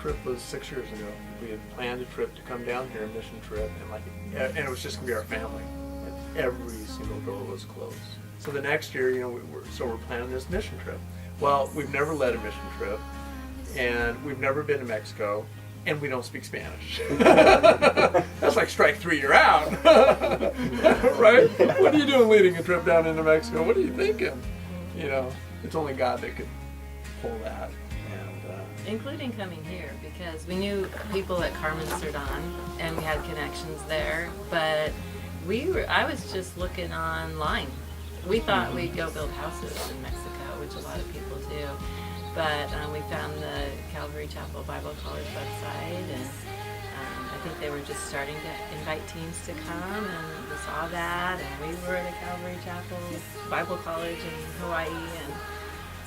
trip was 6 years ago. We had planned a trip to come down here, a mission trip, and it was just gonna be our family. And every single door was closed. So the next year, we're planning this mission trip. Well, we've never led a mission trip, and we've never been to Mexico, and we don't speak Spanish. That's like strike three, you're out. Right? What are you doing leading a trip down into Mexico? What are you thinking? It's only God that could pull that. Including coming here, because we knew people at Carmen Cerdán and we had connections there, but I was just looking online. We thought we'd go build houses in Mexico, which a lot of people do, but we found the Calvary Chapel Bible College website, and I think they were just starting to invite teams to come, and we saw that, and we were at a Calvary Chapel Bible College in Hawaii, and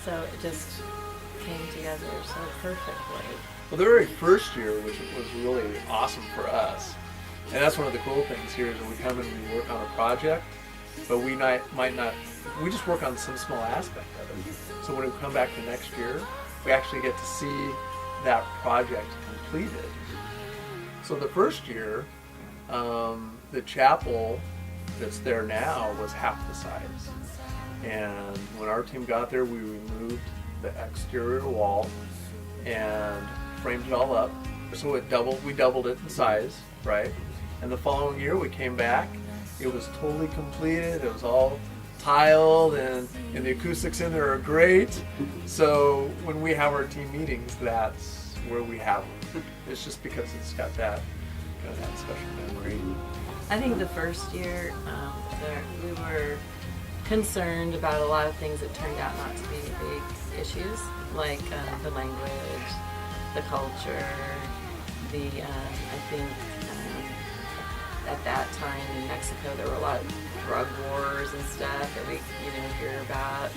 so it just came together so perfectly. Well, the very first year, which was really awesome for us, and that's one of the cool things here, is that we come and we work on a project, but we we just work on some small aspect of it. So when we come back the next year, we actually get to see that project completed. So the first year, the chapel that's there now was half the size. And when our team got there, we removed the exterior wall and framed it all up. So we doubled it in size, right? And the following year we came back, it was totally completed, it was all tiled, and the acoustics in there are great. So when we have our team meetings, that's where we have them. It's just because it's got that special memory. I think the first year we were concerned about a lot of things that turned out not to be big issues, like the language, the culture, I think at that time in Mexico there were a lot of drug wars and stuff that we hear about,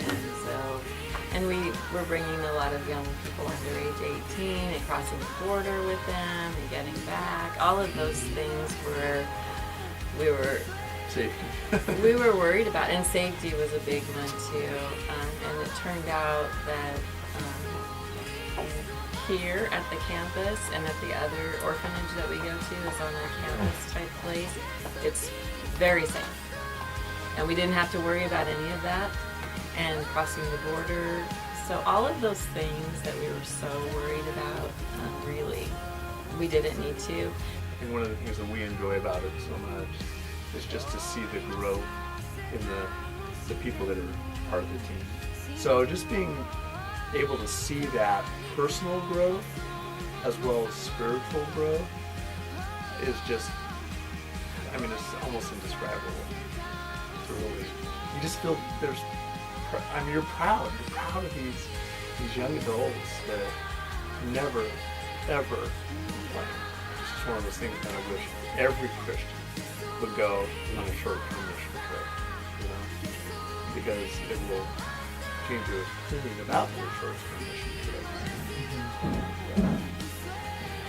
and we were bringing a lot of young people under age 18 and crossing the border with them and getting back. All of those things we were Safety. we were worried about, and safety was a big one too. And it turned out that here at the campus and at the other orphanage that we go to is on a campus type place, it's very safe. And we didn't have to worry about any of that, and crossing the border. So all of those things that we were so worried about, really, we didn't need to. And one of the things that we enjoy about it so much is just to see the growth in the people that are part of the team. So just being able to see that personal growth as well as spiritual growth is just, it's almost indescribable. You just feel you're proud. You're proud of these young adults that never, ever complain. It's just one of those things that I wish every Christian would go on a short-term mission trip, because it will change your opinion about your short-term mission trips.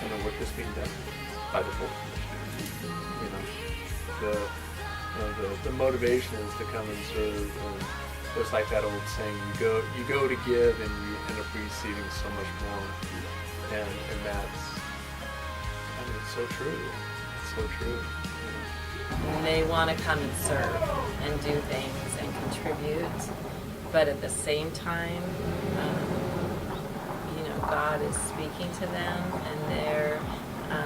And the work that's being done by the full commission. The motivation is to come and serve, and it's like that old saying, you go to give and you end up receiving so much more. And that's, it's so true. It's so true. They want to come and serve and do things and contribute, but at the same time, God is speaking to them, and they're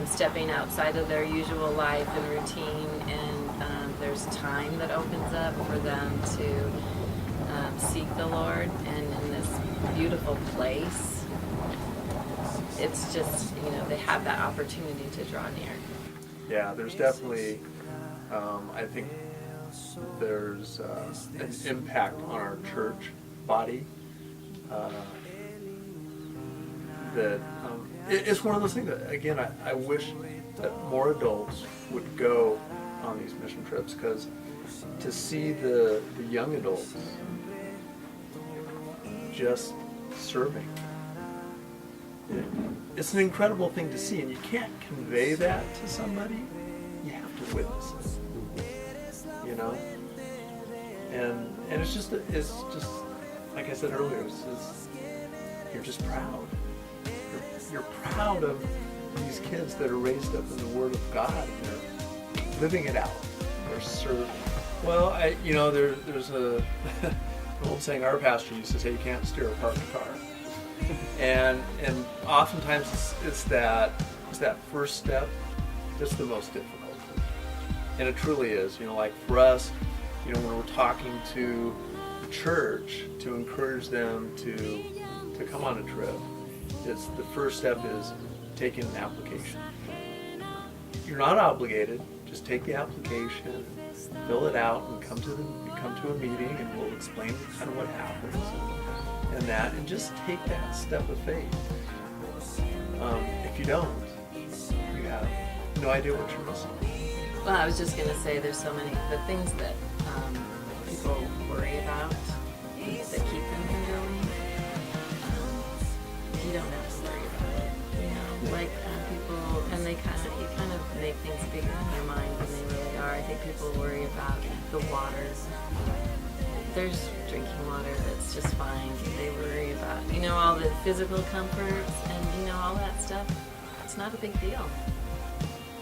stepping outside of their usual life and routine, and there's time that opens up for them to seek the Lord. And in this beautiful place, it's just, they have that opportunity to draw near. Yeah, there's definitely, I think there's an impact on our church body that it's one of those things that, again, I wish that more adults would go on these mission trips, because to see the young adults just serving, it's an incredible thing to see, and you can't convey that to somebody. You have to witness it, and it's just like I said earlier, you're just proud. you're proud of these kids that are raised up in the Word of God, and they're living it out. They're serving. Well, there's an old saying our pastor used to say, you can't steer a parked car. and oftentimes it's that first step that's the most difficult. And it truly is. Like for us, when we're talking to the church to encourage them to come on a trip, it's the first step is taking an application. You're not obligated. Just take the application, fill it out, and come to a meeting, and we'll explain kind of what happens and just take that step of faith. If you don't, you have no idea what you're missing. Well, I was just going to say there's so many the things that people worry about that keep them from going. You don't have to worry about it. Like people, and you kind of make things bigger in your mind than they really are. I think people worry about the water. There's drinking water that's just fine. They worry about, all the physical comforts and, all that stuff. It's not a big deal.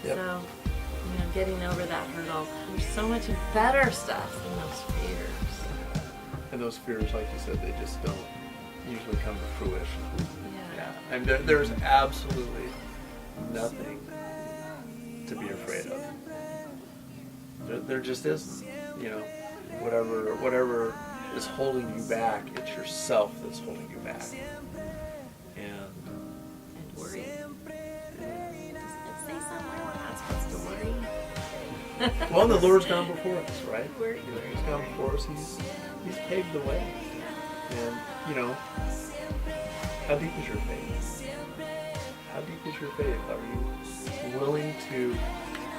Yep. So, getting over that hurdle, there's so much better stuff than those fears. And those fears, like you said, they just don't usually come to fruition. Yeah. And there's absolutely nothing to be afraid of. There just isn't. Whatever is holding you back, it's yourself that's holding you back. And worry. Does it say somewhere we're not supposed to worry? well, the Lord's gone before us, right? Worry. He's gone before us. He's paved the way. And how deep is your faith? How deep is your faith? Are you willing to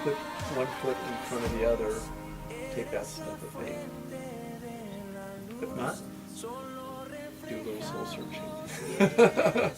put one foot in front of the other, take that step of faith? If not, do a little soul searching.